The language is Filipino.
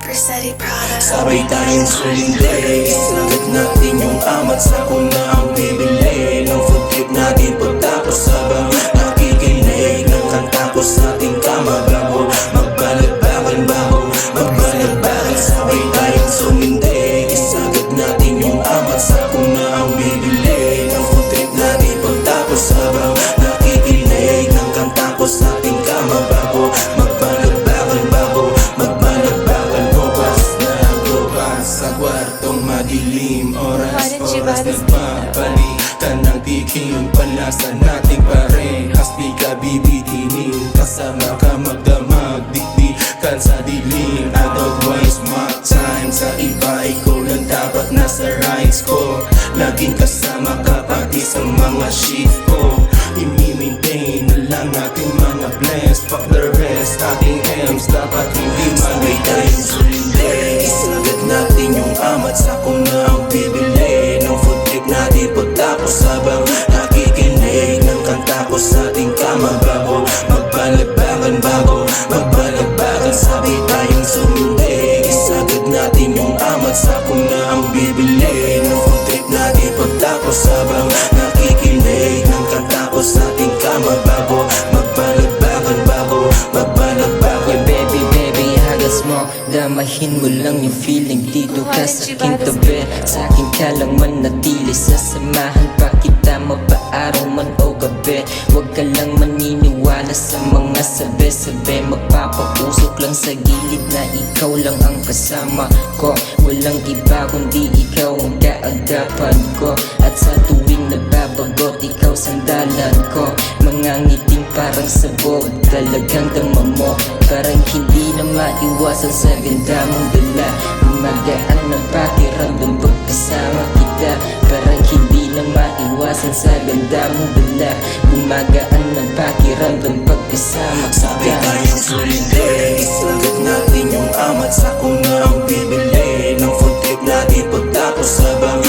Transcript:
Versetti product. Sabay tayong sumindi, isagad natin yung amat sa kung na ang bibili ng food trip natin pagtapos habang nakikinig ng kanta ko sa ating kama bago magbalagbagan sabay tayong sumindi, isagad natin yung amat sa kung na ang bibili ng food trip natin pagtapos habang nakikinig ng kanta ko sa ating kama bago sa kwartong madilim. Oras nagbabalikan ng tiking panlasa nating parehas. Di ka bibitinin, kasama ka magdamag dikdikan sa dilim. Otherwise my time sa iba, ikaw lang dapat nasa rights ko. Laging kasama ka pati sa mga shift ko. I-maintain na lang natin mga bless. Fuck the rest, ating M's dapat hindi magay tayong sumindi. Isagad natin yung amat sa kung na ang bibili ng food trip natin pagtapos habang nakikinig ng kanta ko sa ating kama bago magbalagbagan sabay tayong sumindi. Isagad natin yung amat sa kung na ang bibili ng food trip natin pagtapos habang nakikinig ng kanta ko sa ating kama bago magbalagbagan Baby, hagas mo, damahin mo lang yung feeling. Dito ka sa aking tabi, sa akin ka lang manatili. Sasamahan pa kita mapaaraw man o gabi. Huwag ka lang maniniwala sa mga sabi-sabi. Magpapausok lang sa gilid na ikaw lang ang kasama ko. Walang iba kundi ikaw ang kaagapan ko. At sa tuwing nababagot, ikaw sandalan ko. Mga ngiting parang sabog, talagang dama mo. Parang hindi na maiwasan sa ganda mong dala. Gumagaan ng pakiramdam pagkasama kita. Parang hindi na maiwasan sa ganda mong dala. Gumagaan ng pakiramdam pagkasama kita. Sabay tayong sumindi, isagad natin yung amat sa kung na ang bibili ng food trip natin pagtapos habang